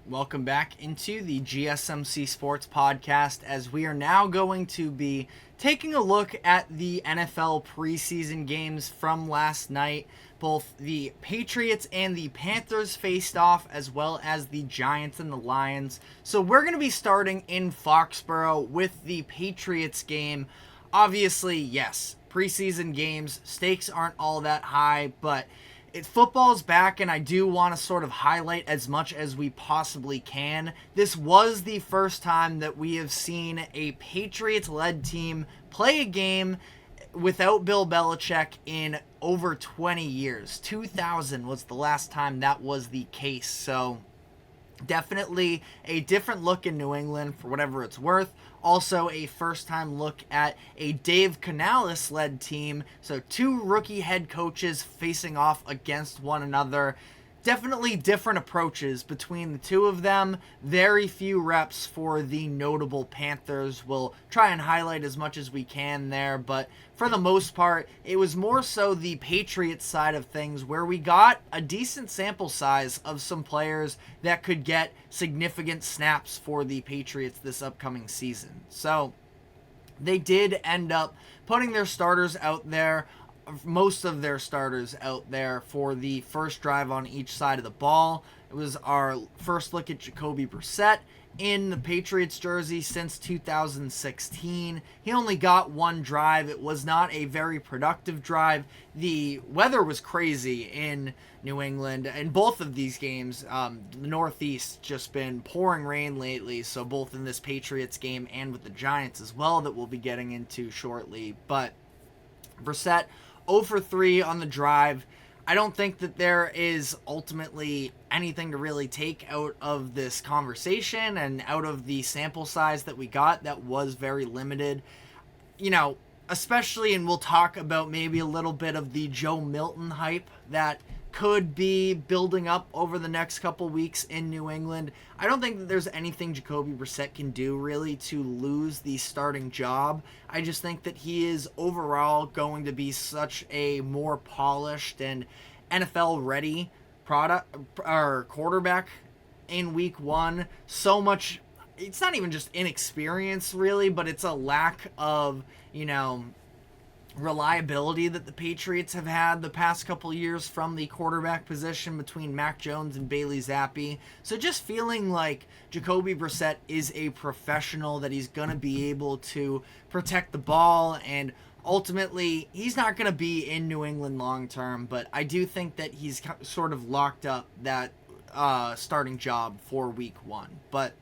Welcome back into the GSMC Sports Podcast, as we are now going to be taking a look at the NFL preseason games from last night. Both the Patriots and the Panthers faced off, as well as the Giants and the Lions. So we're going to be starting in Foxborough with the Patriots game. Obviously, yes, preseason games, stakes aren't all that high, but football's back, and I do want to sort of highlight as much as we possibly can. This was the first time that we have seen a Patriots-led team play a game without Bill Belichick in over 20 years. 2000 was the last time that was the case, so definitely a different look in New England for whatever it's worth. Also a first-time look at a Dave Canales-led team. So two rookie head coaches facing off against one another. Definitely different approaches between the two of them. Very few reps for the notable Panthers. We'll try and highlight as much as we can there, but for the most part, it was more so the Patriots side of things, where we got a decent sample size of some players that could get significant snaps for the Patriots this upcoming season. So they did end up putting their starters out there, most of their starters out there, for the first drive on each side of the ball. It was our first look at Jacoby Brissett in the Patriots jersey since 2016. He only got one drive. It was not a very productive drive. The weather was crazy in New England in both of these games. The Northeast just been pouring rain lately, so both in this Patriots game and with the Giants as well, that we'll be getting into shortly. But Brissett 0 for 3 on the drive. I don't think that there is ultimately anything to really take out of this conversation and out of the sample size that we got that was very limited. You know, especially, and we'll talk about maybe a little bit of the Joe Milton hype that could be building up over the next couple weeks in New England. I don't think that there's anything Jacoby Brissett can do really to lose the starting job. I just think that he is overall going to be such a more polished and NFL-ready product or quarterback in week one. So much, it's not even just inexperience really, but it's a lack of, reliability that the Patriots have had the past couple years from the quarterback position between Mac Jones and Bailey Zappi. So just feeling like Jacoby Brissett is a professional, that he's going to be able to protect the ball, and ultimately he's not going to be in New England long term, but I do think that he's sort of locked up that starting job for week one. But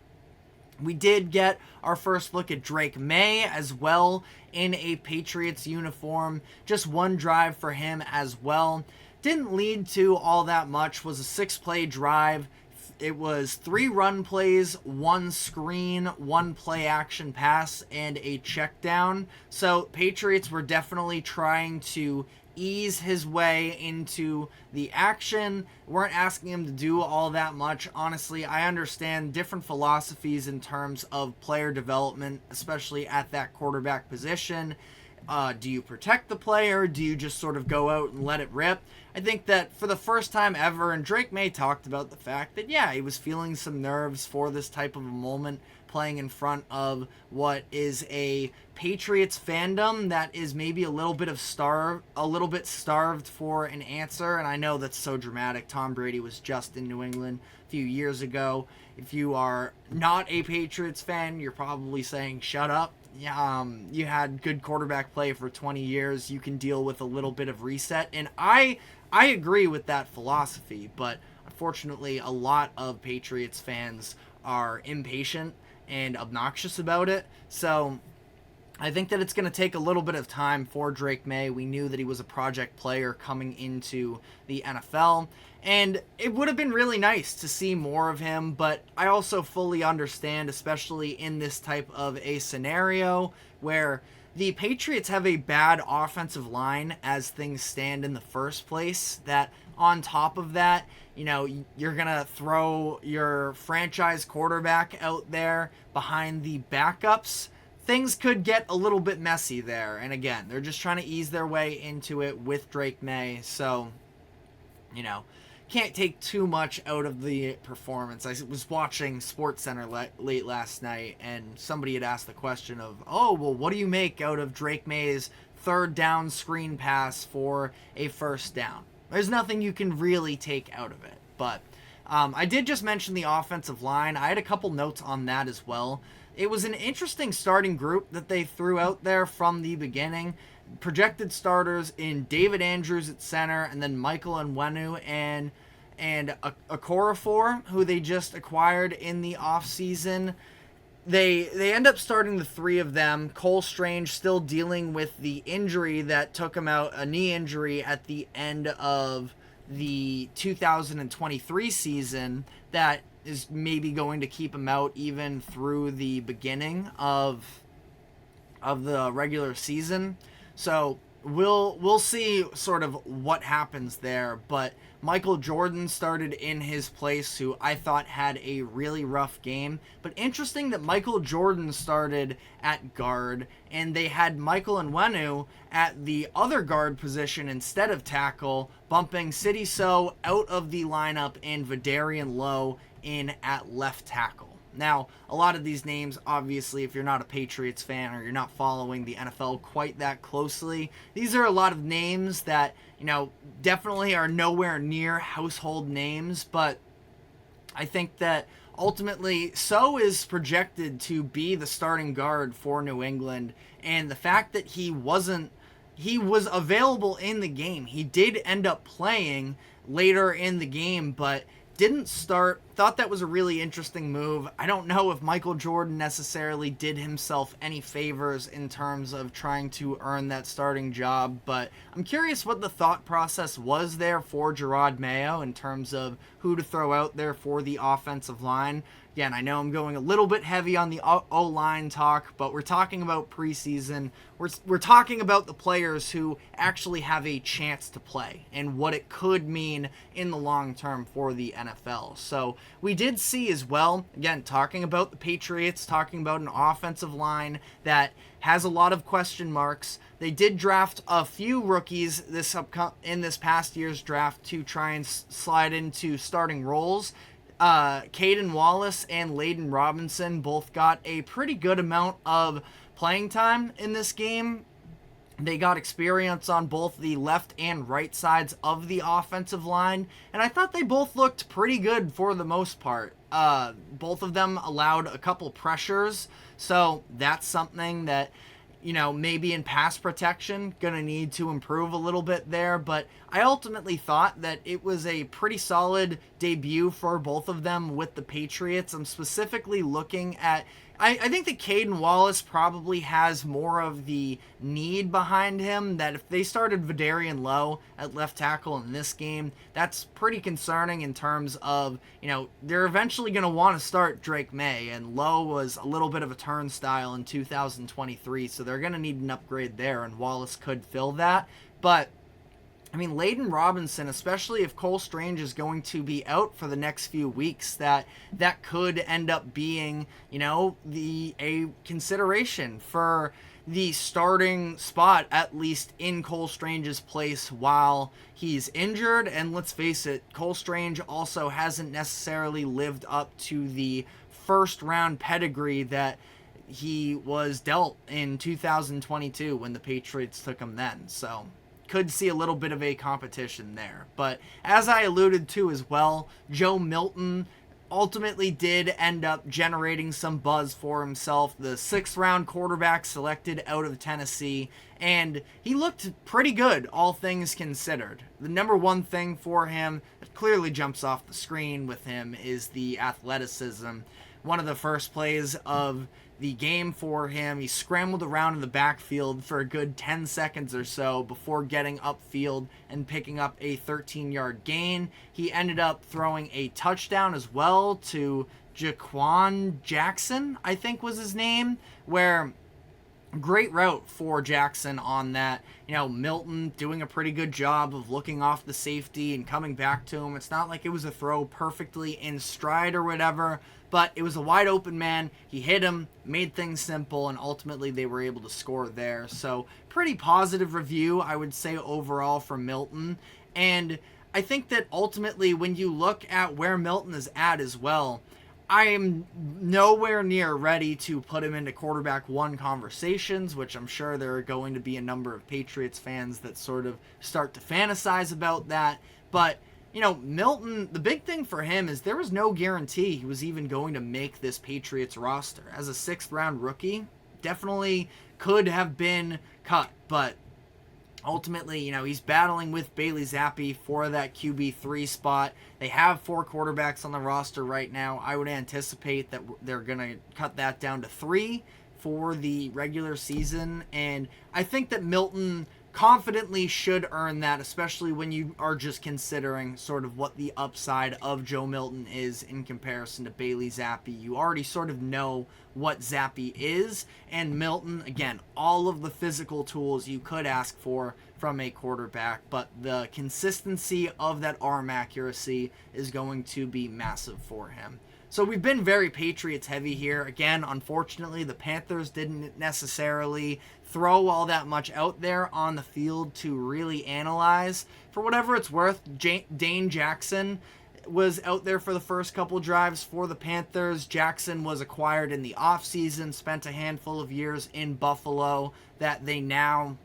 we did get our first look at Drake Maye as well in a Patriots uniform. Just one drive for him as well. Didn't lead to all that much. Was a 6-play drive. It was 3 run plays, 1 screen, 1 play action pass, and a check down. So Patriots were definitely trying to ease his way into the action. Weren't asking him to do all that much. Honestly, I understand different philosophies in terms of player development, especially at that quarterback position. Do you protect the player? Do you just sort of go out and let it rip? I think that for the first time ever, and Drake Maye talked about the fact that, yeah, he was feeling some nerves for this type of a moment, playing in front of what is a Patriots fandom that is maybe a little bit starved for an answer. And I know that's so dramatic. Tom Brady was just in New England a few years ago. If you are not a Patriots fan, you're probably saying, shut up. You had good quarterback play for 20 years. You can deal with a little bit of reset. And I agree with that philosophy, but unfortunately a lot of Patriots fans are impatient and obnoxious about it. So I think that it's going to take a little bit of time for Drake Maye. We knew that he was a project player coming into the NFL, and it would have been really nice to see more of him, but I also fully understand, especially in this type of a scenario where the Patriots have a bad offensive line as things stand in the first place, that on top of that, you're going to throw your franchise quarterback out there behind the backups. Things could get a little bit messy there. And again, they're just trying to ease their way into it with Drake Maye. So, can't take too much out of the performance. I was watching SportsCenter late last night, and somebody had asked the question of, oh, well, what do you make out of Drake Maye's third down screen pass for a first down? There's nothing you can really take out of it. But I did just mention the offensive line. I had a couple notes on that as well. It was an interesting starting group that they threw out there from the beginning. Projected starters in David Andrews at center, and then Michael Onwenu and Okorafor, who they just acquired in the offseason. They end up starting the three of them. Cole Strange still dealing with the injury that took him out, a knee injury at the end of the 2023 season that is maybe going to keep him out even through the beginning of the regular season. So we'll see sort of what happens there. But Michael Jordan started in his place, who I thought had a really rough game. But interesting that Michael Jordan started at guard, and they had Michael Onwenu at the other guard position instead of tackle, bumping Sidy Sow out of the lineup and Vidarian Lowe in at left tackle. Now, a lot of these names, obviously, if you're not a Patriots fan or you're not following the NFL quite that closely, these are a lot of names that, definitely are nowhere near household names, but I think that ultimately Sow is projected to be the starting guard for New England, and the fact that he was available in the game. He did end up playing later in the game, but didn't start. Thought that was a really interesting move. I don't know if Michael Jordan necessarily did himself any favors in terms of trying to earn that starting job, but I'm curious what the thought process was there for Jerod Mayo in terms of who to throw out there for the offensive line. Again, I know I'm going a little bit heavy on the O-line talk, but we're talking about preseason. We're talking about the players who actually have a chance to play and what it could mean in the long term for the NFL. So we did see as well, again, talking about the Patriots, talking about an offensive line that has a lot of question marks. They did draft a few rookies in this past year's draft to try and slide into starting roles. Caden Wallace and Layden Robinson both got a pretty good amount of playing time in this game. They got experience on both the left and right sides of the offensive line, and I thought they both looked pretty good for the most part. Both of them allowed a couple pressures, so that's something that, maybe in pass protection, gonna need to improve a little bit there, but I ultimately thought that it was a pretty solid debut for both of them with the Patriots. I'm specifically looking at, I think that Caden Wallace probably has more of the need behind him, that if they started Vidarian Lowe at left tackle in this game, that's pretty concerning in terms of, they're eventually going to want to start Drake Maye, and Lowe was a little bit of a turnstile in 2023, so they're going to need an upgrade there, and Wallace could fill that. But Layden Robinson, especially if Cole Strange is going to be out for the next few weeks, that could end up being, a consideration for the starting spot, at least in Cole Strange's place while he's injured. And let's face it, Cole Strange also hasn't necessarily lived up to the first round pedigree that he was dealt in 2022 when the Patriots took him then. So could see a little bit of a competition there. But as I alluded to as well, Joe Milton ultimately did end up generating some buzz for himself. The 6th round quarterback selected out of Tennessee, and he looked pretty good, all things considered. The number one thing for him that clearly jumps off the screen with him is the athleticism. One of the first plays of the game for him, he scrambled around in the backfield for a good 10 seconds or so before getting upfield and picking up a 13-yard gain. He ended up throwing a touchdown as well to Jaquan Jackson, I think was his name, where great route for Jackson on that. Milton doing a pretty good job of looking off the safety and coming back to him. It's not like it was a throw perfectly in stride or whatever, but it was a wide open man. He hit him, made things simple, and ultimately they were able to score there. So pretty positive review, I would say, overall for Milton. And I think that ultimately when you look at where Milton is at as well, I am nowhere near ready to put him into quarterback one conversations, which I'm sure there are going to be a number of Patriots fans that sort of start to fantasize about that. But, Milton, the big thing for him is there was no guarantee he was even going to make this Patriots roster. As a 6th-round rookie, definitely could have been cut, but ultimately, he's battling with Bailey Zappi for that QB3 spot. They have 4 quarterbacks on the roster right now. I would anticipate that they're going to cut that down to 3 for the regular season. And I think that Milton confidently should earn that, especially when you are just considering sort of what the upside of Joe Milton is in comparison to Bailey Zappi. You already sort of know what Zappi is, and Milton, again, all of the physical tools you could ask for from a quarterback, but the consistency of that arm accuracy is going to be massive for him. So we've been very Patriots heavy here. Again, unfortunately, the Panthers didn't necessarily throw all that much out there on the field to really analyze. For whatever it's worth, Dane Jackson was out there for the first couple drives for the Panthers. Jackson was acquired in the offseason, spent a handful of years in Buffalo that they now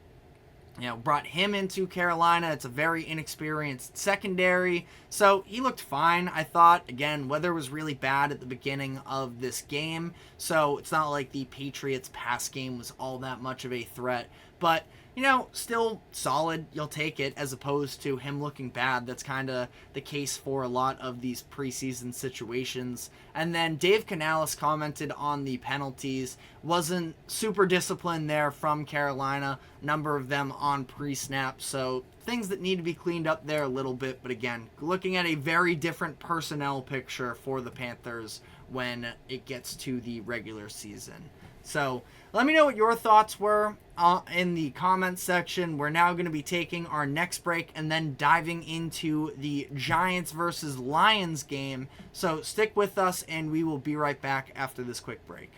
brought him into Carolina. It's a very inexperienced secondary. So he looked fine, I thought. Again, weather was really bad at the beginning of this game. So it's not like the Patriots pass game was all that much of a threat. But, still solid. You'll take it as opposed to him looking bad. That's kind of the case for a lot of these preseason situations. And then Dave Canales commented on the penalties. Wasn't super disciplined there from Carolina. Number of them on pre-snap. So things that need to be cleaned up there a little bit. But again, looking at a very different personnel picture for the Panthers when it gets to the regular season. So let me know what your thoughts were in the comments section. We're now going to be taking our next break and then diving into the Giants versus Lions game. So stick with us and we will be right back after this quick break.